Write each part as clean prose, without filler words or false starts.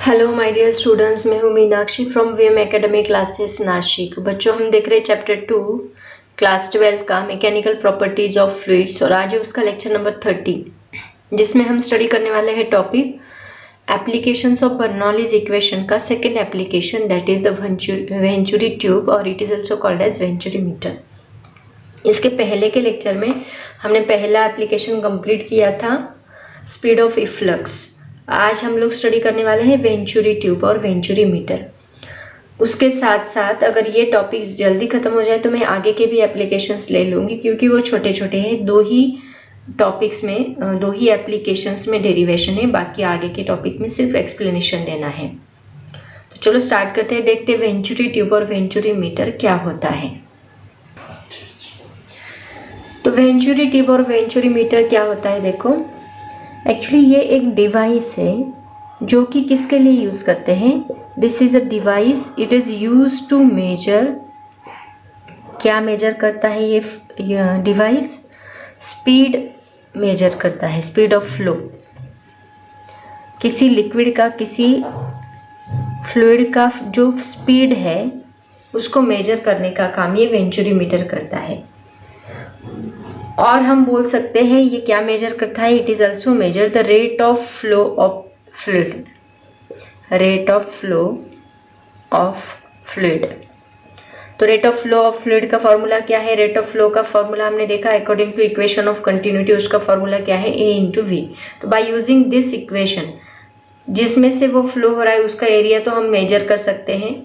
Hello my dear students, मैं हूँ Meenakshi from VM academy classes Nashik. बच्चों, हम देख रहे हैं चैप्टर 2 क्लास 12 का मैकेनिकल प्रॉपर्टीज ऑफ फ्लूइड्स और आज है उसका लेक्चर नंबर 30, जिसमें हम स्टडी करने वाले हैं topic applications of Bernoulli's equation का second application, that is the venturi tube और it is also called as venturi meter. इसके पहले के लेक्चर में हमने पहला एप्लीकेशन कंप्लीट किया था, स्पीड ऑफ इफ्लक्स। आज हम लोग स्टडी करने वाले हैं वेंचुरी ट्यूब और वेंचुरी मीटर। उसके साथ साथ अगर ये टॉपिक जल्दी ख़त्म हो जाए तो मैं आगे के भी एप्लीकेशंस ले लूँगी, क्योंकि वो छोटे छोटे हैं। दो ही टॉपिक्स में, दो ही एप्लीकेशंस में डेरिवेशन है, बाकी आगे के टॉपिक में सिर्फ एक्सप्लेनेशन देना है। तो चलो स्टार्ट करते हैं, देखते हैं वेंचुरी ट्यूब और वेंचुरी मीटर क्या होता है। तो वेंचुरी ट्यूब और वेंचुरी मीटर क्या होता है, देखो एक्चुअली ये एक डिवाइस है जो कि किसके लिए यूज़ करते हैं। This is a device, it is use to measure. क्या मेजर करता है ये डिवाइस? स्पीड मेजर करता है, स्पीड ऑफ फ्लो। किसी लिक्विड का, किसी फ्लूइड का जो स्पीड है उसको मेजर करने का काम ये वेंचुरी मीटर करता है। और हम बोल सकते हैं ये क्या मेजर करता है, it is also measure the rate of flow of fluid, rate of flow of fluid. तो rate of flow of fluid का फॉर्मूला क्या है? रेट ऑफ फ्लो का फॉर्मूला हमने देखा according to equation of continuity, उसका फॉर्मूला क्या है? A into V. तो बाय यूजिंग दिस इक्वेशन, जिसमें से वो फ्लो हो रहा है उसका एरिया तो हम मेजर कर सकते हैं,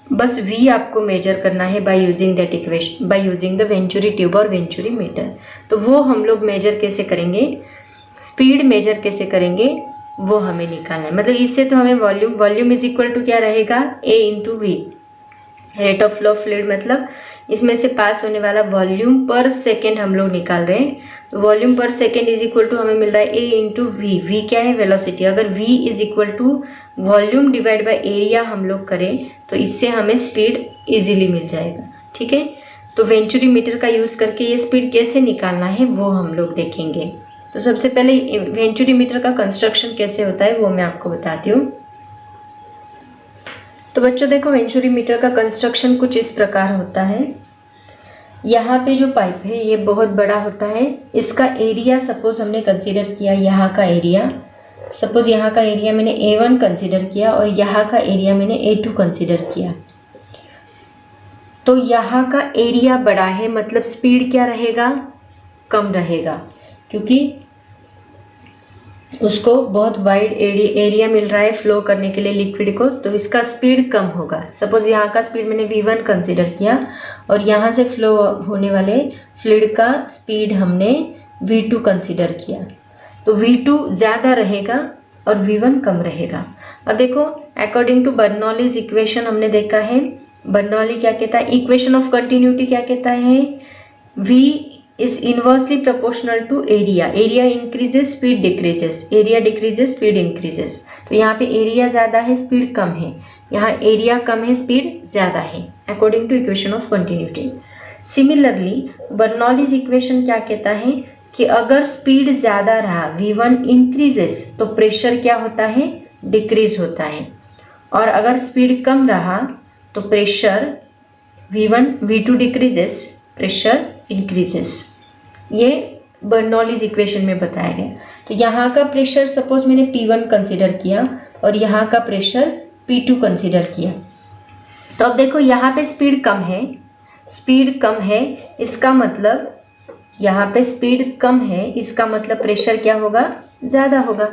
बस V आपको मेजर करना है by using that equation, by using the venturi tube और वेंचुरी मीटर। तो वो हम लोग मेजर कैसे करेंगे, स्पीड मेजर कैसे करेंगे वो हमें निकालना है। मतलब इससे तो हमें वॉल्यूम इज इक्वल टू क्या रहेगा? A into V. Rate of flow of fluid मतलब इसमें से पास होने वाला वॉल्यूम पर सेकेंड हम लोग निकाल रहे हैं। तो वॉल्यूम पर सेकेंड इज इक्वल टू हमें मिल रहा है A इंटू वी। वी क्या है? वेलोसिटी। अगर V is equal to volume divide by area हम लोग करें तो इससे हमें स्पीड इजीली मिल जाएगा। ठीक है, तो वेंचुरी मीटर का यूज़ करके ये स्पीड कैसे निकालना है वो हम लोग देखेंगे। तो सबसे पहले वेंचुरी मीटर का कंस्ट्रक्शन कैसे होता है वो मैं आपको बताती हूँ। तो बच्चों देखो, वेंचुरी मीटर का कंस्ट्रक्शन कुछ इस प्रकार होता है। यहाँ पे जो पाइप है ये बहुत बड़ा होता है। इसका एरिया सपोज हमने कंसीडर किया, यहाँ का एरिया, सपोज यहाँ का एरिया मैंने A1 कंसीडर किया और यहाँ का एरिया मैंने A2 कंसीडर किया। तो यहाँ का एरिया बड़ा है, मतलब स्पीड क्या रहेगा? कम रहेगा, क्योंकि उसको बहुत वाइड एरिया मिल रहा है फ्लो करने के लिए लिक्विड को, तो इसका स्पीड कम होगा। सपोज यहाँ का स्पीड मैंने V1 कंसीडर किया और यहाँ से फ्लो होने वाले फ्लूइड का स्पीड हमने V2 कंसीडर किया, तो V2 ज़्यादा रहेगा और V1 कम रहेगा। अब देखो, अकॉर्डिंग टू बर्नौलीज इक्वेशन हमने देखा है, बर्नौली क्या कहता है, इक्वेशन ऑफ कंटिन्यूटी क्या कहता है, V is inversely proportional to area. Area increases, speed decreases, area decreases, speed increases. तो यहाँ पे एरिया ज़्यादा है, स्पीड कम है, यहाँ एरिया कम है, स्पीड ज़्यादा है, according to equation of continuity. Similarly Bernoulli's equation क्या कहता है कि अगर स्पीड ज़्यादा रहा, V1 इंक्रीजेस, तो प्रेशर क्या होता है? डिक्रीज होता है। और अगर स्पीड कम रहा तो pressure V2 decreases, pressure increases. ये बर्नौलीज इक्वेशन में बताया गया। तो यहाँ का प्रेशर सपोज मैंने P1 कंसीडर किया और यहाँ का प्रेशर P2 कंसीडर किया। तो अब देखो, यहाँ पे स्पीड कम है, स्पीड कम है, इसका मतलब यहाँ पे स्पीड कम है, इसका मतलब प्रेशर क्या होगा? ज़्यादा होगा।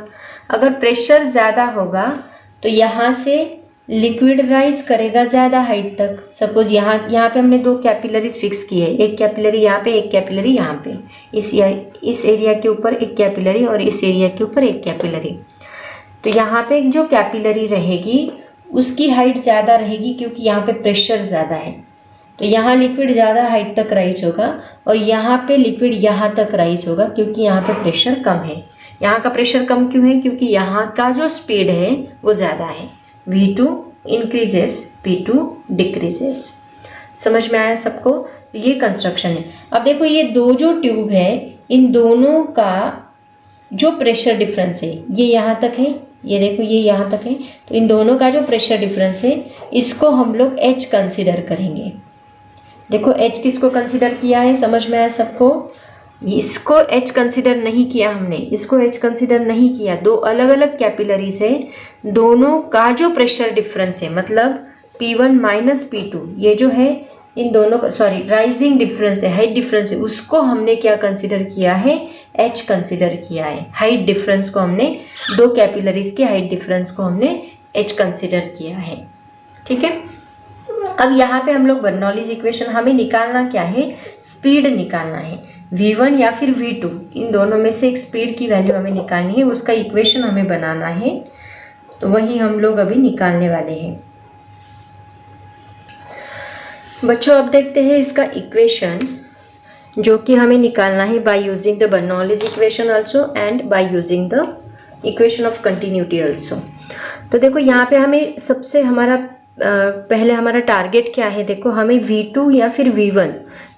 अगर प्रेशर ज़्यादा होगा तो यहाँ से लिक्विड राइज करेगा ज़्यादा हाइट तक। सपोज यहाँ पे हमने दो कैपिलरीज फिक्स की है, एक कैपिलरी यहाँ पे, एक कैपिलरी यहाँ पे। इस एरिया के ऊपर एक कैपिलरी और इस एरिया के ऊपर एक कैपिलरी। तो यहाँ पे जो कैपिलरी रहेगी उसकी हाइट ज़्यादा रहेगी, क्योंकि यहाँ पे प्रेशर ज़्यादा है। तो यहाँ लिक्विड ज़्यादा हाइट तक राइज होगा और यहाँ पे लिक्विड यहाँ तक राइज होगा, क्योंकि यहाँ पे प्रेशर कम है। यहाँ का प्रेशर कम क्यों है? क्योंकि यहाँ का जो स्पीड है वो ज़्यादा है। V2 increases, P2 decreases. समझ में आया सबको? ये कंस्ट्रक्शन है। अब देखो, ये दो जो ट्यूब है, इन दोनों का जो प्रेशर डिफरेंस है ये यहाँ तक है, ये देखो ये यहाँ तक है, तो इन दोनों का जो प्रेशर डिफरेंस है इसको हम लोग H कंसीडर करेंगे। देखो H किसको कंसीडर किया है, समझ में आया सबको? इसको H कंसीडर नहीं किया हमने, इसको H कंसीडर नहीं किया। दो अलग अलग कैपिलरी से दोनों का जो प्रेशर डिफरेंस है, मतलब P1 माइनस P2, ये जो है इन दोनों का, सॉरी राइजिंग डिफरेंस है, हाइट डिफरेंस है, उसको हमने क्या कंसीडर किया है, H कंसीडर किया है। हाइट डिफरेंस को हमने, दो कैपिलरीज के हाइट डिफरेंस को हमने H कंसीडर किया है। ठीक है, अब यहाँ पे हम लोग बर्नौलीज इक्वेशन, हमें निकालना क्या है, स्पीड निकालना है। V1 या फिर V2, इन दोनों में से एक स्पीड की वैल्यू हमें निकालनी है, उसका इक्वेशन हमें बनाना है, तो वही हम लोग अभी निकालने वाले हैं। बच्चों अब देखते हैं इसका इक्वेशन, जो कि हमें निकालना है by using the Bernoulli's equation also and by using the equation of continuity also. तो देखो यहाँ पे हमें सबसे हमारा पहले हमारा टारगेट क्या है, देखो हमें V2 या फिर V1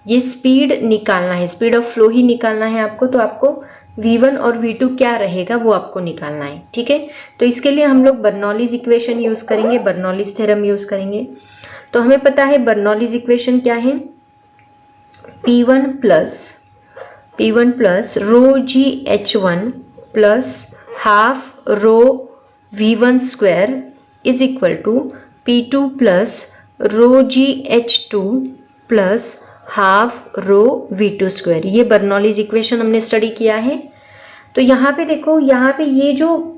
ये स्पीड निकालना है, स्पीड ऑफ फ्लो ही निकालना है आपको। तो आपको V1 और V2 क्या रहेगा वो आपको निकालना है। ठीक है, तो इसके लिए हम लोग बर्नौलीज इक्वेशन यूज़ करेंगे, बर्नौलीज थ्योरम यूज़ करेंगे। तो हमें पता है बर्नौलीज इक्वेशन क्या है, P1 plus rho g H1 plus half rho V1 square is equal to P2 plus rho g H2 plus half rho V2 square. ये Bernoulli's equation हमने स्टडी किया है। तो यहाँ पे देखो, यहाँ पे ये जो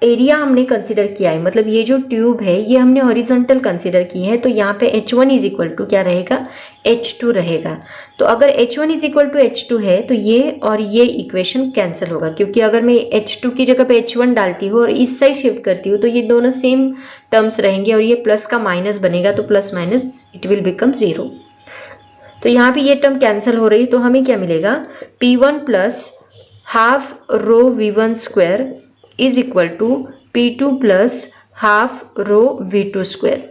एरिया हमने कंसिडर किया है, मतलब ये जो ट्यूब है ये हमने हॉरिजॉन्टल कंसिडर की है, तो यहाँ पे H1 इज इक्वल टू क्या रहेगा, H2 रहेगा। तो अगर H1 is equal to H2 है तो ये और ये इक्वेशन कैंसिल होगा, क्योंकि अगर मैं H2 की जगह पे H1 डालती हूँ और इस साइड शिफ्ट करती हूँ तो ये दोनों सेम टर्म्स रहेंगे, और ये प्लस का माइनस बनेगा, तो plus minus it will become 0। तो यहाँ पे ये टर्म कैंसिल हो रही है, तो हमें क्या मिलेगा, P1 plus half rho V1 square is equal to P2 plus half rho V2 square.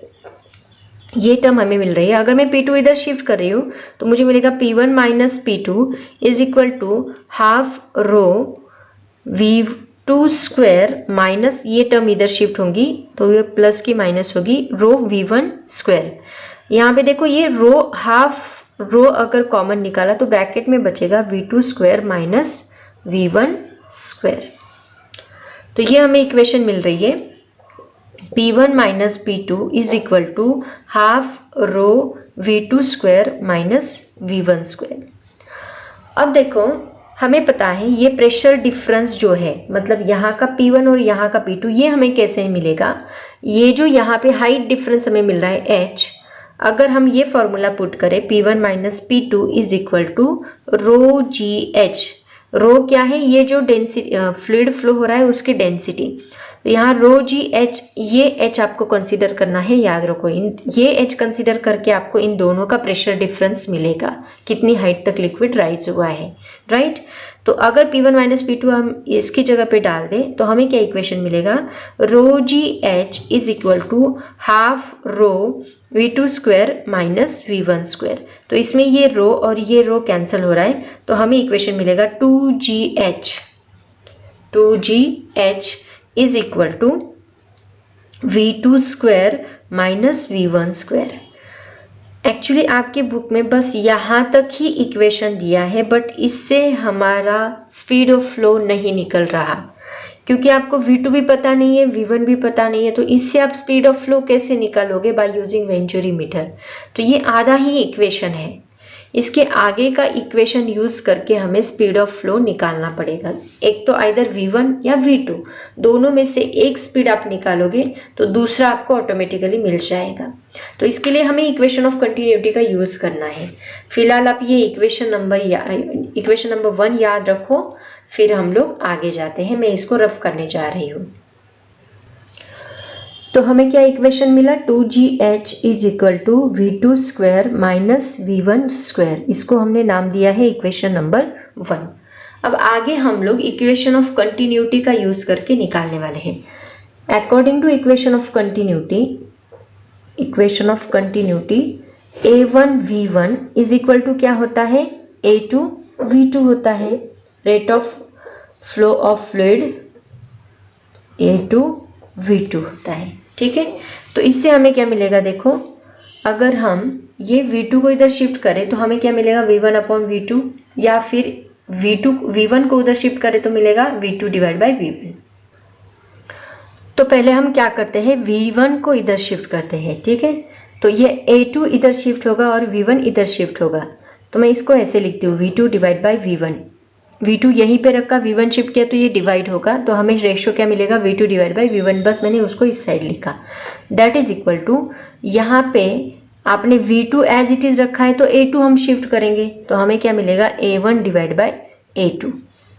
ये टर्म हमें मिल रही है। अगर मैं P2 इधर शिफ्ट कर रही हूँ तो मुझे मिलेगा P1 minus P2 is equal to half rho V2 square minus, ये टर्म इधर शिफ्ट होंगी तो ये प्लस की माइनस होगी, रो V1 स्क्वायर। यहाँ पे देखो ये रो, हाफ रो अगर कॉमन निकाला तो ब्रैकेट में बचेगा V2 square minus V1 square. तो ये हमें इक्वेशन मिल रही है, P1 minus P2 is equal to half rho V2 square minus V1 square. अब देखो हमें पता है ये प्रेशर डिफरेंस जो है, मतलब यहाँ का P1 और यहाँ का P2, ये हमें कैसे मिलेगा, ये जो यहाँ पे हाइट डिफरेंस हमें मिल रहा है H, अगर हम ये फॉर्मूला पुट करें P1 minus P2 is equal to rho g H, rho क्या है, ये जो डेंसिटी फ्लूइड फ्लो हो रहा है उसकी डेंसिटी, तो यहाँ रो जी H, ये H आपको कंसीडर करना है, याद रखो ये H कंसीडर करके आपको इन दोनों का प्रेशर डिफरेंस मिलेगा, कितनी हाइट तक लिक्विड राइज हुआ है, राइट। तो अगर P1 माइनस P2 हम इसकी जगह पे डाल दें तो हमें क्या इक्वेशन मिलेगा, rho g H is equal to half rho V2 square minus V1 square. तो इसमें ये रो और ये रो कैंसिल हो रहा है, तो हमें इक्वेशन मिलेगा 2GH is equal to V2 square minus V1 square. Actually आपकी बुक में बस यहाँ तक ही इक्वेशन दिया है, बट इससे हमारा स्पीड ऑफ फ्लो नहीं निकल रहा, क्योंकि आपको V2 भी पता नहीं है, V1 भी पता नहीं है, तो इससे आप स्पीड ऑफ फ्लो कैसे निकालोगे, बाय यूजिंग वेंचुरी मीटर। तो ये आधा ही इक्वेशन है, इसके आगे का इक्वेशन यूज करके हमें स्पीड ऑफ फ्लो निकालना पड़ेगा। एक तो आइदर V1 या V2, दोनों में से एक स्पीड आप निकालोगे तो दूसरा आपको ऑटोमेटिकली मिल जाएगा। तो इसके लिए हमें इक्वेशन ऑफ कंटिन्यूटी का यूज करना है। फिलहाल आप ये इक्वेशन नंबर 1 याद रखो, फिर हम लोग आगे जाते हैं। मैं इसको रफ करने जा रही हूँ। तो हमें क्या इक्वेशन मिला, 2GH is equal to V2 square minus V1 square, इसको हमने नाम दिया है इक्वेशन नंबर 1। अब आगे हम लोग इक्वेशन ऑफ कंटिन्यूटी का यूज करके निकालने वाले हैं। According to equation of continuity A1 V1 is equal to क्या होता है, A2 V2 होता है। Rate of flow of fluid A2 V2 होता है। ठीक है, तो इससे हमें क्या मिलेगा, देखो अगर हम ये V2 को इधर शिफ्ट करें तो हमें क्या मिलेगा, V1 अपॉन V2, या फिर V1 को उधर शिफ्ट करें तो मिलेगा V2 डिवाइड बाई V1। तो पहले हम क्या करते हैं, V1 को इधर शिफ्ट करते हैं। ठीक है, तो ये A2 इधर शिफ्ट होगा और V1 इधर शिफ्ट होगा, तो मैं इसको ऐसे लिखती हूँ V2 divide by V1। V2 यहीं पे रखा, V1 शिफ्ट किया तो ये डिवाइड होगा, तो हमें रेशियो क्या मिलेगा, V2 डिवाइड बाई V1, बस मैंने उसको इस साइड लिखा। दैट इज इक्वल टू, यहाँ पे आपने V2 एज इट इज रखा है तो A2 हम शिफ्ट करेंगे, तो हमें क्या मिलेगा, A1 divide by A2।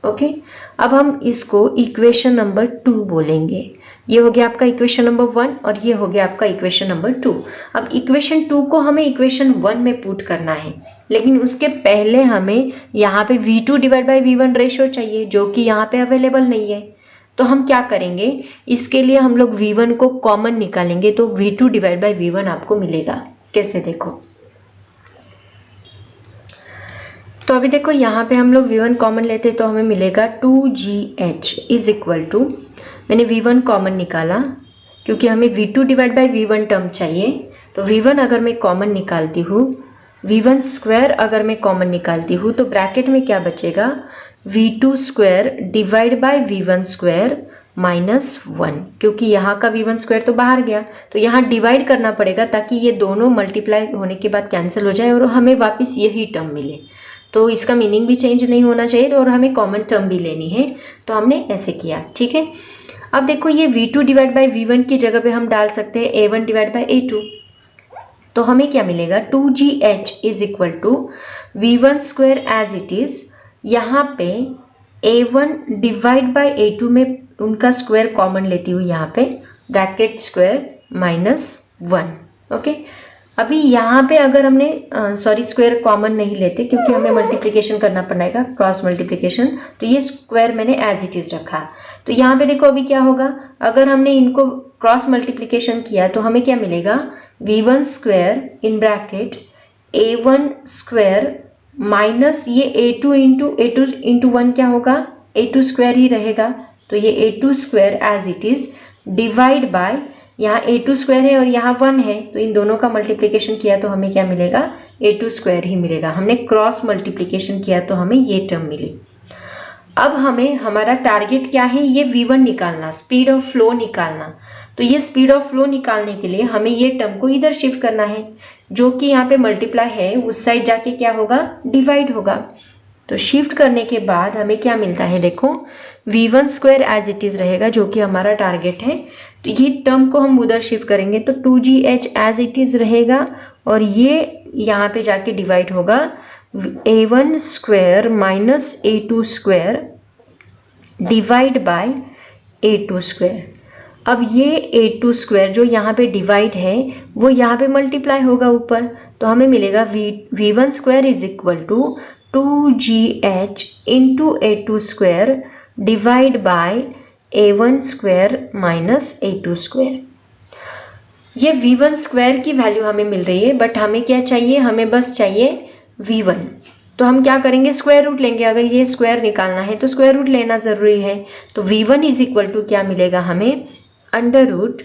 Okay, अब हम इसको इक्वेशन नंबर 2 बोलेंगे। ये हो गया आपका इक्वेशन नंबर 1 और ये हो गया आपका इक्वेशन नंबर 2। अब इक्वेशन 2 को हमें इक्वेशन 1 में पुट करना है, लेकिन उसके पहले हमें यहाँ पे V2 divide by V1 ratio चाहिए, जो कि यहाँ पे अवेलेबल नहीं है। तो हम क्या करेंगे, इसके लिए हम लोग V1 को कॉमन निकालेंगे, तो V2 डिवाइड बाई V1 आपको मिलेगा। कैसे, देखो तो अभी देखो यहाँ पे हम लोग V1 कॉमन लेते तो हमें मिलेगा 2GH इज इक्वल टू, मैंने V1 कॉमन निकाला क्योंकि हमें V2 divide by V1 term चाहिए, तो V1 अगर मैं कॉमन निकालती हूँ, V1 स्क्वायर अगर मैं कॉमन निकालती हूँ, तो ब्रैकेट में क्या बचेगा, V2 square divide by V1 square -1, क्योंकि यहाँ का V1 स्क्वायर तो बाहर गया, तो यहाँ डिवाइड करना पड़ेगा ताकि ये दोनों मल्टीप्लाई होने के बाद कैंसिल हो जाए और हमें वापस यही टर्म मिले। तो इसका मीनिंग भी चेंज नहीं होना चाहिए और हमें कॉमन टर्म भी लेनी है, तो हमने ऐसे किया। ठीक है, अब देखो ये V2 डिवाइड बाई V1 की जगह पे हम डाल सकते हैं A1 डिवाइड बाई A2, तो हमें क्या मिलेगा, 2GH is equal to V1 square as it is, यहाँ पे A1 डिवाइड बाई A2 में उनका स्क्वायर कॉमन लेती हूँ, यहाँ पे ब्रैकेट स्क्वायर -1। ओके, अभी यहाँ पे अगर हमने स्क्वायर कॉमन नहीं लेते क्योंकि हमें मल्टीप्लिकेशन करना पड़ेगा, क्रॉस मल्टीप्लिकेशन, तो ये स्क्वायर मैंने एज इट इज रखा। तो यहाँ पे देखो अभी क्या होगा, अगर हमने इनको क्रॉस मल्टीप्लिकेशन किया तो हमें क्या मिलेगा, V1 square in bracket A1 square minus ये A2 इंटू 1 क्या होगा, A2 स्क्वायर ही रहेगा, तो ये A2 square as it is divide by, यहाँ A2 स्क्वायर है और यहाँ 1 है, तो इन दोनों का मल्टीप्लिकेशन किया तो हमें क्या मिलेगा, A2 स्क्वायर ही मिलेगा। हमने क्रॉस मल्टीप्लिकेशन किया तो हमें ये टर्म मिली। अब हमें हमारा टारगेट क्या है, ये V1 निकालना, स्पीड ऑफ फ्लो निकालना। तो ये स्पीड ऑफ फ्लो निकालने के लिए हमें ये टर्म को इधर शिफ्ट करना है, जो कि यहाँ पे मल्टीप्लाई है, उस साइड जाके क्या होगा, डिवाइड होगा। तो शिफ्ट करने के बाद हमें क्या मिलता है, देखो V1 square as it is रहेगा, जो कि हमारा टारगेट है। तो ये टर्म को हम उधर शिफ्ट करेंगे तो 2GH एज इट इज रहेगा और ये यहाँ पे जाके डिवाइड होगा, A1 square minus A2 square divide bye A2 square. अब ये A2 स्क्वायर जो यहाँ पे डिवाइड है वो यहाँ पे मल्टीप्लाई होगा ऊपर, तो हमें मिलेगा V1 square is equal to 2GH into A2 square divide by A1 square minus A2 square. ये V1 स्क्वायर की वैल्यू हमें मिल रही है, बट हमें क्या चाहिए, हमें बस चाहिए V1। तो हम क्या करेंगे, स्क्वायर रूट लेंगे। अगर ये स्क्वायर निकालना है तो स्क्वायर रूट लेना ज़रूरी है। तो V1 इज इक्वल टू क्या मिलेगा हमें, under root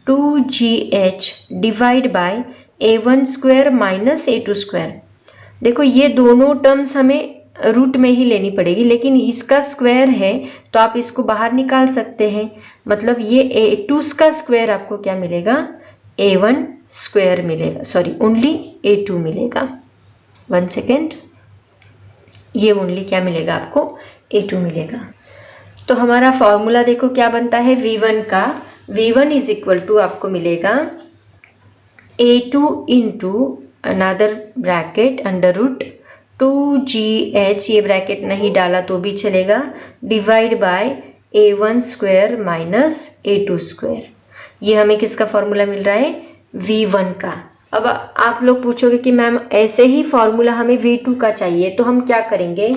2GH divide by A1 square minus A2 square. देखो ये दोनों टर्म्स हमें रूट में ही लेनी पड़ेगी, लेकिन इसका स्क्वायर है तो आप इसको बाहर निकाल सकते हैं। मतलब ये A2 का स्क्वायर आपको क्या मिलेगा, A1 स्क्वायर मिलेगा, सॉरी ओनली A2 मिलेगा। 1 सेकेंड, ये ओनली क्या मिलेगा आपको, A2 मिलेगा। तो हमारा फॉर्मूला देखो क्या बनता है V1 का, V1 इज इक्वल टू आपको मिलेगा A2 into another bracket under root 2GH, ये ब्रैकेट नहीं डाला तो भी चलेगा, divide by A1 square minus A2 square. ये हमें किसका फॉर्मूला मिल रहा है, V1 का। अब आप लोग पूछोगे कि मैम ऐसे ही फॉर्मूला हमें V2 का चाहिए, तो हम क्या करेंगे,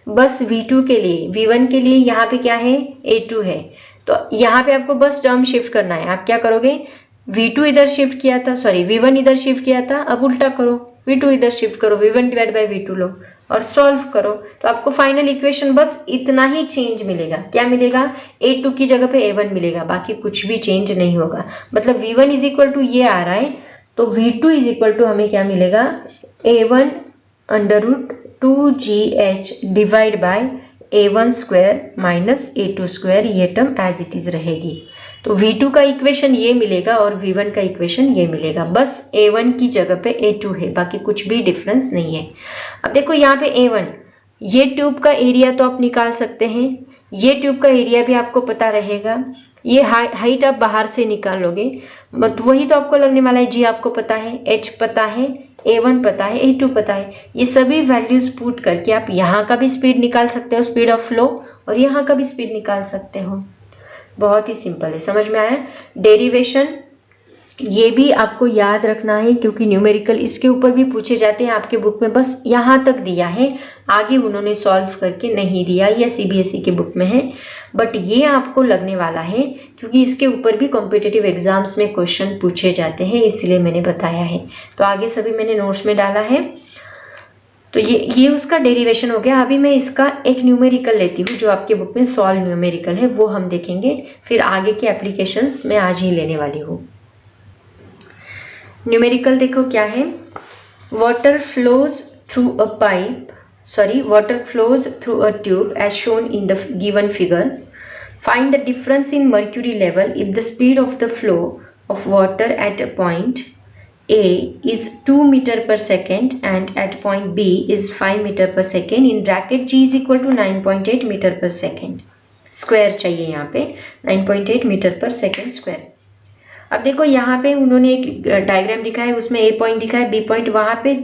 बस V2 के लिए, V1 के लिए यहाँ पे क्या है, A2 है, तो यहाँ पे आपको बस टर्म शिफ्ट करना है। आप क्या करोगे, V2 इधर शिफ्ट किया था, सॉरी V1 इधर शिफ्ट किया था, अब उल्टा करो, V2 इधर शिफ्ट करो, V1 डिवाइड बाई V2 लो, और सॉल्व करो तो आपको फाइनल इक्वेशन बस इतना ही चेंज मिलेगा। क्या मिलेगा? A2 की जगह पे A1 मिलेगा, बाकी कुछ भी चेंज नहीं होगा। मतलब V1 इज इक्वल टू ये आ रहा है, तो V2 इज इक्वल टू हमें क्या मिलेगा? A1 under root 2GH divide by A1 square minus A2 square, ये टर्म एज इट इज रहेगी। तो V2 का इक्वेशन ये मिलेगा और V1 का इक्वेशन ये मिलेगा। बस A1 की जगह पे A2 है, बाकी कुछ भी डिफरेंस नहीं है। अब देखो यहाँ पे A1, ये ट्यूब का एरिया तो आप निकाल सकते हैं, ये ट्यूब का एरिया भी आपको पता रहेगा, ये हाइट आप बाहर से निकालोगे, तो वही तो आपको लगने वाला है। G आपको पता है, H पता है, A1 पता है, A2 पता है। ये सभी वैल्यूज पुट करके आप यहाँ का भी स्पीड निकाल सकते हो, स्पीड ऑफ फ्लो, और यहाँ का भी स्पीड निकाल सकते हो। बहुत ही सिंपल है, समझ में आया? डेरिवेशन ये भी आपको याद रखना है, क्योंकि न्यूमेरिकल इसके ऊपर भी पूछे जाते हैं आपके बुक में। बस यहाँ तक दिया है, आगे उन्होंने सॉल्व करके नहीं दिया, या CBSE के बुक में है, बट ये आपको लगने वाला है क्योंकि इसके ऊपर भी कॉम्पिटिटिव एग्जाम्स में क्वेश्चन पूछे जाते हैं, इसलिए मैंने बताया है। तो आगे सभी मैंने नोट्स में डाला है। तो ये उसका डेरिवेशन हो गया। अभी मैं इसका एक न्यूमेरिकल लेती हूँ जो आपके बुक में सॉल्व न्यूमेरिकल है, वो हम देखेंगे, फिर आगे के एप्लीकेशंस मैं आज ही लेने वाली हूँ। न्यूमेरिकल देखो क्या है। Water flows through through a tube as shown in the given figure. Find the difference in mercury level if the speed of the flow of water at a point A is 2 meter per second and at point B is 5 meter per second in bracket G is equal to 9.8 meter per second square चाहिए यहाँ पे 9.8 metre पर second square. अब देखो यहाँ पे उन्होंने एक डायग्राम दिखा है, उसमें A पॉइंट दिखा है, B पॉइंट, वहाँ पे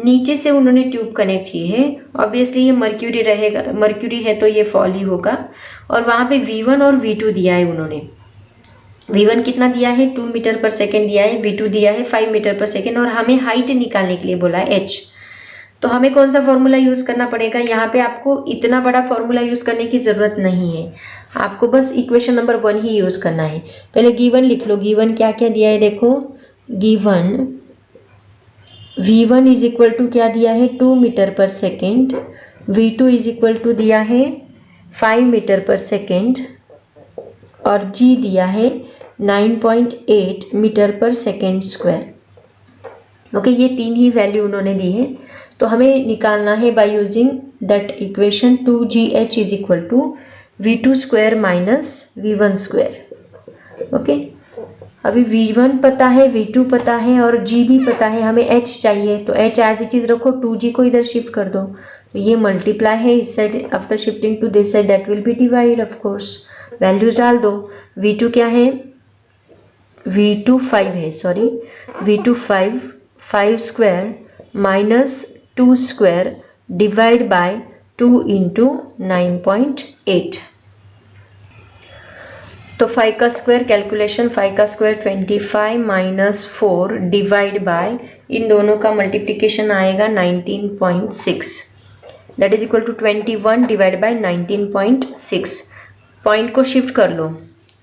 नीचे से उन्होंने ट्यूब कनेक्ट की है। ऑब्वियसली ये मर्क्यूरी रहेगा, मर्क्यूरी है तो ये फॉल ही होगा। और वहाँ पे V1 और V2 दिया है उन्होंने। V1 कितना दिया है? 2 मीटर पर सेकेंड दिया है, V2 दिया है 5 मीटर पर सेकेंड, और हमें हाइट निकालने के लिए बोला है H। तो हमें कौन सा फॉर्मूला यूज़ करना पड़ेगा? यहाँ पे आपको इतना बड़ा फॉर्मूला यूज़ करने की ज़रूरत नहीं है, आपको बस इक्वेशन नंबर 1 ही यूज़ करना है। पहले गिवन लिख लो। गिवन क्या क्या दिया है देखो। Given V1 is equal to क्या दिया है? 2 मीटर पर second. V2 is equal to दिया है 5 मीटर पर सेकेंड, और G दिया है 9.8 मीटर पर सेकेंड स्क्वायर। ओके, ये तीन ही वैल्यू उन्होंने दी है। तो हमें निकालना है by using that equation 2GH is equal to V2 square minus V1 square. Okay, अभी V1 पता है, V2 पता है और G भी पता है, हमें H चाहिए। तो H एज इट इज रखो, 2G को इधर शिफ्ट कर दो, तो ये मल्टीप्लाई है इस side, after shifting to this side that will be divide. Of course values डाल दो। V2 क्या है? V2 5 है, sorry, V2 5 square minus 2 square divide by 2 into 9.8। तो 5 का स्क्वायर कैलकुलेशन, 5 का स्क्वायर 25 माइनस 4 डिवाइड बाय, इन दोनों का मल्टीप्लिकेशन आएगा 19.6, that is equal to 21 divide by 19.6। Point को शिफ्ट कर लो,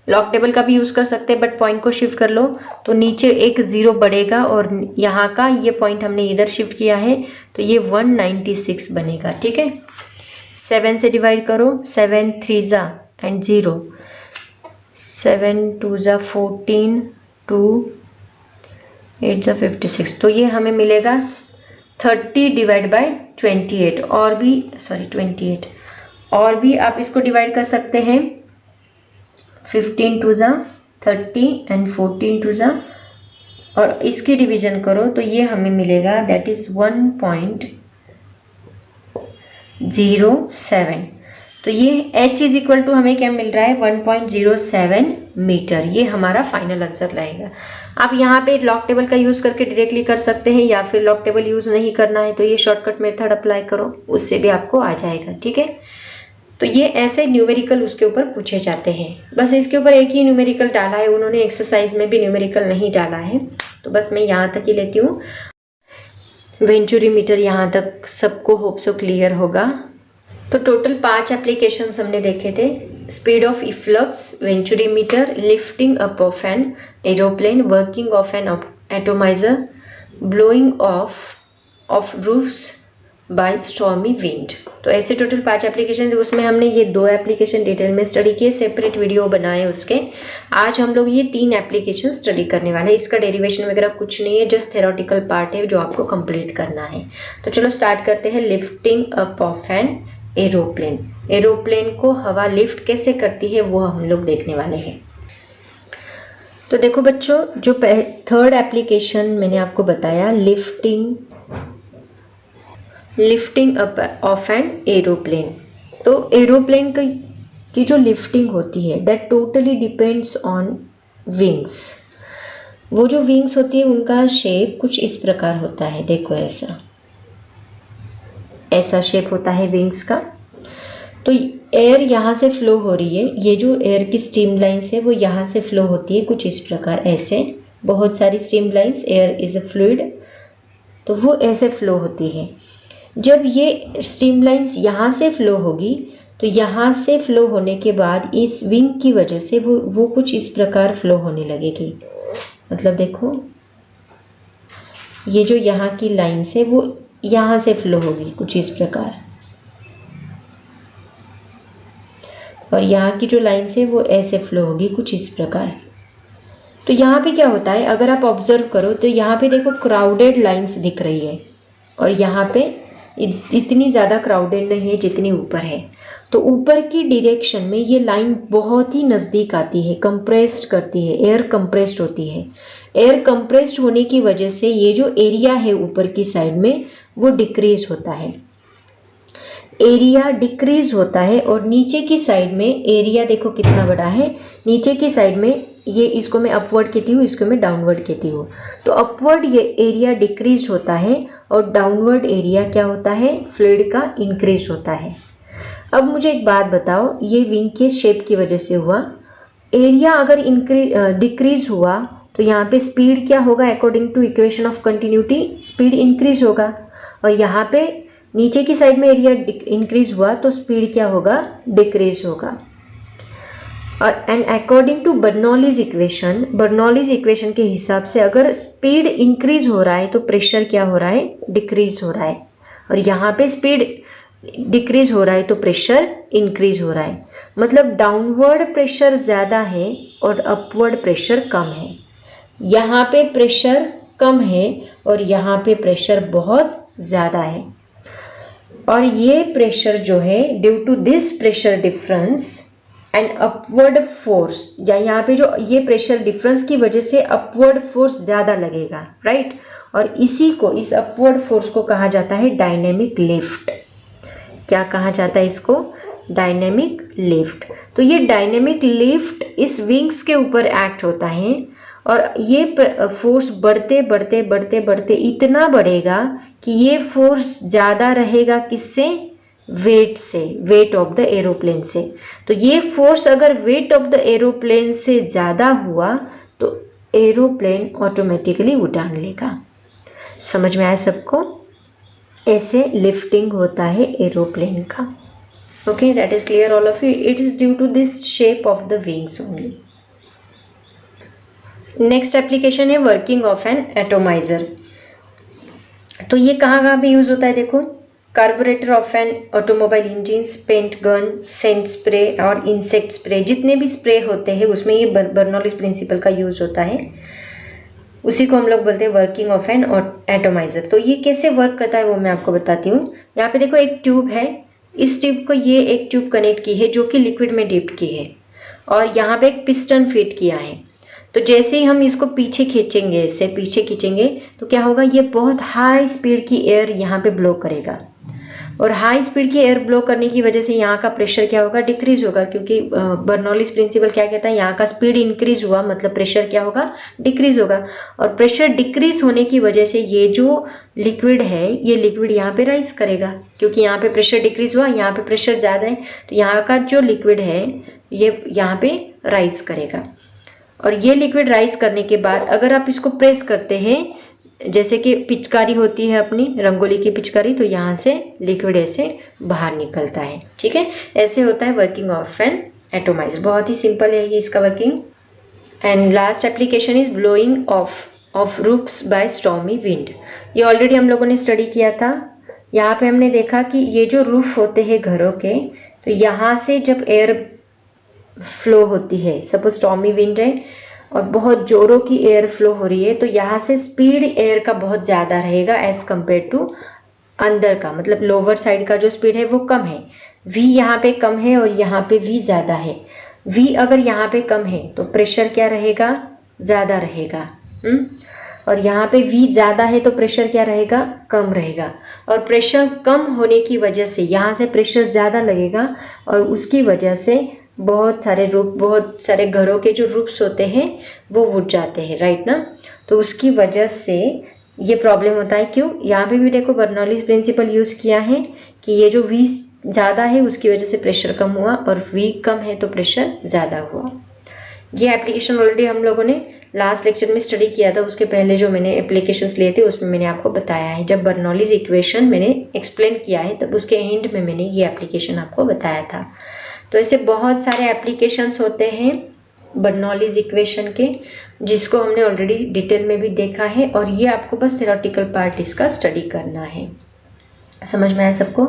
लॉग टेबल का भी यूज़ कर सकते हैं, बट पॉइंट को शिफ्ट कर लो तो नीचे एक 0 बढ़ेगा, और यहाँ का ये पॉइंट हमने इधर शिफ्ट किया है तो ये 196 बनेगा। ठीक है, 7 से डिवाइड करो, 7 3 जा एंड 0, 7 2 जा 14, 2 8 जा 56, तो ये हमें मिलेगा 30 डिवाइड बाय 28। और भी 28, और भी आप इसको डिवाइड कर सकते हैं, 15 2 जा 30 एंड 14 2 जा, और इसकी डिवीजन करो तो ये हमें मिलेगा दैट इज 1.07। तो ये H इज इक्वल टू हमें क्या मिल रहा है? 1.07 मीटर। ये हमारा फाइनल आंसर रहेगा। आप यहाँ पे लॉग टेबल का यूज़ करके डायरेक्टली कर सकते हैं, या फिर लॉग टेबल यूज़ नहीं करना है तो ये शॉर्टकट मेथड अप्लाई करो, उससे भी आपको आ जाएगा। ठीक है, तो ये ऐसे न्यूमेरिकल उसके ऊपर पूछे जाते हैं। बस इसके ऊपर एक ही न्यूमेरिकल डाला है उन्होंने, एक्सरसाइज में भी न्यूमेरिकल नहीं डाला है, तो बस मैं यहाँ तक ही लेती हूँ। वेंचुरी मीटर यहाँ तक सबको होप सो क्लियर होगा। तो टोटल 5 एप्लीकेशंस हमने देखे थे। Speed of efflux, venturi meter, lifting up of an aeroplane, working of an atomiser, blowing of roofs, by stormy wind. तो ऐसे टोटल 5 एप्लीकेशन, उसमें हमने ये 2 एप्लीकेशन डिटेल में स्टडी किए, सेपरेट वीडियो बनाए उसके। आज हम लोग ये 3 एप्लीकेशन स्टडी करने वाले हैं। इसका डेरिवेशन वगैरह कुछ नहीं है, जस्ट थेरोटिकल पार्ट है जो आपको कंप्लीट करना है। तो चलो स्टार्ट करते हैं। Lifting up of an aeroplane. Aeroplane को हवा लिफ्ट कैसे करती है वो हम लोग देखने वाले हैं। तो देखो बच्चों, जो 3rd एप्लीकेशन मैंने आपको बताया, lifting up of an aeroplane. तो एरोप्लेन की जो लिफ्टिंग होती है that totally depends on wings. वो जो विंग्स होती है उनका शेप कुछ इस प्रकार होता है। देखो ऐसा शेप होता है विंग्स का। तो एयर यहाँ से फ्लो हो रही है, ये जो एयर की स्टीम लाइन्स है वो यहाँ से फ्लो होती है कुछ इस प्रकार, ऐसे बहुत सारी steam lines, air is a fluid, तो वो ऐसे फ्लो होती है। जब ये स्टीम लाइन्स यहाँ से फ्लो होगी तो यहाँ से फ्लो होने के बाद इस विंग की वजह से वो कुछ इस प्रकार फ्लो होने लगेगी। मतलब देखो, ये जो यहाँ की लाइन्स है वो यहाँ से फ्लो होगी कुछ इस प्रकार, और यहाँ की जो लाइन्स है वो ऐसे फ्लो होगी कुछ इस प्रकार। तो यहाँ पे क्या होता है, अगर आप ऑब्जर्व करो तो यहाँ पे देखो क्राउडेड लाइन्स दिख रही है, और यहाँ पे इतनी ज़्यादा क्राउडेड नहीं है जितनी ऊपर है। तो ऊपर की डायरेक्शन में ये लाइन बहुत ही नज़दीक आती है, कंप्रेस्ड करती है, एयर कंप्रेस्ड होती है। एयर कंप्रेस्ड होने की वजह से ये जो एरिया है ऊपर की साइड में वो डिक्रीज होता है, एरिया डिक्रीज होता है। और नीचे की साइड में एरिया देखो कितना बड़ा है, नीचे की साइड में ये, इसको मैं अपवर्ड कहती हूँ, इसको मैं डाउनवर्ड कहती हूँ। तो अपवर्ड ये एरिया डिक्रीज होता है और डाउनवर्ड एरिया क्या होता है, फ्लूइड का इंक्रीज होता है। अब मुझे एक बात बताओ, ये विंग के शेप की वजह से हुआ, एरिया अगर डिक्रीज हुआ तो यहाँ पे स्पीड क्या होगा, according to equation of continuity speed increase होगा। और यहाँ पे नीचे की साइड में एरिया इंक्रीज हुआ तो स्पीड क्या होगा, डिक्रीज होगा। And according to Bernoulli's equation के हिसाब से अगर स्पीड इंक्रीज हो रहा है तो प्रेशर क्या हो रहा है, डिक्रीज हो रहा है। और यहाँ पे स्पीड डिक्रीज हो रहा है तो प्रेशर इंक्रीज हो रहा है। मतलब डाउनवर्ड प्रेशर ज़्यादा है और अपवर्ड प्रेशर कम है। यहाँ पे प्रेशर कम है और यहाँ पे प्रेशर बहुत ज़्यादा है। और ये प्रेशर जो है, due to this pressure difference and upward force, या यहाँ पे जो ये प्रेशर डिफरेंस की वजह से अपवर्ड फोर्स ज़्यादा लगेगा, राइट। और इस अपवर्ड फोर्स को कहा जाता है डायनेमिक लिफ्ट। क्या कहा जाता है इसको, डायनेमिक लिफ्ट। तो ये डायनेमिक लिफ्ट इस विंग्स के ऊपर एक्ट होता है, और ये फोर्स बढ़ते बढ़ते बढ़ते बढ़ते इतना बढ़ेगा कि ये फोर्स ज़्यादा रहेगा किससे, वेट से, वेट ऑफ द एरोप्लेन से। तो ये फोर्स अगर वेट ऑफ द एरोप्लेन से ज़्यादा हुआ तो एरोप्लेन ऑटोमेटिकली उड़ान लेगा। समझ में आया सबको, ऐसे लिफ्टिंग होता है एरोप्लेन का। Okay, that is clear all of you. It is due to this shape of the wings only. Next application है वर्किंग ऑफ एन एटोमाइजर। तो ये कहाँ पे यूज होता है, देखो, carburettor of an automobile engine, paint gun, scent spray और insect spray, जितने भी स्प्रे होते हैं उसमें ये बर्नौलीज प्रिंसिपल का यूज होता है। उसी को हम लोग बोलते हैं वर्किंग ऑफ एन एटोमाइजर। तो ये कैसे वर्क करता है वो मैं आपको बताती हूँ। यहाँ पे देखो एक ट्यूब है, इस ट्यूब को ये एक ट्यूब कनेक्ट की है जो कि लिक्विड में डिप्ड की है, और यहाँ पे एक पिस्टन फिट किया है। तो जैसे ही हम इसको पीछे खींचेंगे, इससे पीछे खींचेंगे तो क्या होगा, ये बहुत हाई स्पीड की एयर यहाँ पे ब्लो करेगा, और हाई स्पीड की एयर ब्लो करने की वजह से यहाँ का प्रेशर क्या होगा, डिक्रीज होगा। क्योंकि बर्नौलीज प्रिंसिपल क्या कहता है, यहाँ का स्पीड इंक्रीज हुआ मतलब प्रेशर क्या होगा, डिक्रीज होगा। और प्रेशर डिक्रीज होने की वजह से ये जो लिक्विड है, ये लिक्विड यहाँ पे राइज करेगा, क्योंकि यहाँ पे प्रेशर डिक्रीज हुआ, यहाँ पे प्रेशर ज़्यादा है, तो यहाँ का जो लिक्विड है ये यहाँ पे राइज करेगा। और ये लिक्विड राइज करने के बाद अगर आप इसको प्रेस करते हैं, जैसे कि पिचकारी होती है अपनी रंगोली की पिचकारी, तो यहाँ से लिक्विड ऐसे बाहर निकलता है। ठीक है, ऐसे होता है वर्किंग ऑफ एन एटोमाइजर। बहुत ही सिंपल है ये इसका working. And last application is blowing of roofs by stormy wind. ये ऑलरेडी हम लोगों ने स्टडी किया था यहाँ पे हमने देखा कि ये जो रूफ होते हैं घरों के, तो यहाँ से जब एयर फ्लो होती है, सपोज स्टॉर्मी विंड है और बहुत जोरों की एयर फ्लो हो रही है, तो यहाँ से स्पीड एयर का बहुत ज़्यादा रहेगा एज कम्पेयर टू अंदर का, मतलब लोअर साइड का जो स्पीड है वो कम है। v यहाँ पे कम है और यहाँ पे v ज़्यादा है। v अगर यहाँ पे कम है तो प्रेशर क्या रहेगा, ज़्यादा रहेगा। और यहाँ पे v ज़्यादा है तो प्रेशर क्या रहेगा, कम रहेगा। और प्रेशर कम होने की वजह से यहाँ से प्रेशर ज़्यादा लगेगा और उसकी वजह से बहुत सारे घरों के जो रूफ्स होते हैं वो उठ जाते हैं, राइट ना। तो उसकी वजह से ये प्रॉब्लम होता है। क्यों, यहाँ पे भी देखो बर्नौलीज प्रिंसिपल यूज़ किया है कि ये जो v ज़्यादा है उसकी वजह से प्रेशर कम हुआ और v कम है तो प्रेशर ज़्यादा हुआ। ये एप्लीकेशन ऑलरेडी हम लोगों ने लास्ट लेक्चर में स्टडी किया था, उसके पहले जो मैंने एप्लीकेशंस लिए थे उसमें मैंने आपको बताया है। जब बर्नौलीज इक्वेशन मैंने एक्सप्लेन किया है तब उसके एंड में मैंने ये एप्लीकेशन आपको बताया था। तो ऐसे बहुत सारे एप्लीकेशंस होते हैं बर्नौलीज इक्वेशन के, जिसको हमने ऑलरेडी डिटेल में भी देखा है और ये आपको बस थ्योरेटिकल पार्ट इसका स्टडी करना है। समझ में आया सबको।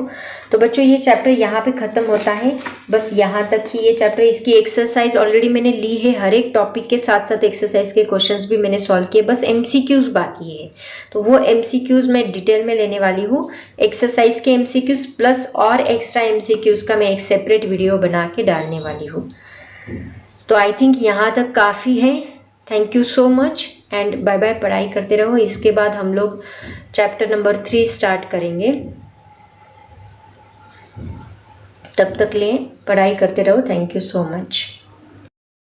तो बच्चों ये चैप्टर यहाँ पे ख़त्म होता है, बस यहाँ तक ही ये चैप्टर। इसकी एक्सरसाइज ऑलरेडी मैंने ली है, हर एक टॉपिक के साथ साथ एक्सरसाइज के क्वेश्चंस भी मैंने सॉल्व किए, बस MCQs बाकी है। तो वो MCQs मैं डिटेल में लेने वाली हूँ। एक्सरसाइज के MCQs प्लस और एक्स्ट्रा MCQs का मैं एक सेपरेट वीडियो बना के डालने वाली हूँ। तो आई थिंक यहाँ तक काफ़ी है। Thank you so much and bye bye. पढ़ाई करते रहो। इसके बाद हम लोग चैप्टर नंबर 3 स्टार्ट करेंगे। तब तक लिए पढ़ाई करते रहो। Thank you so much.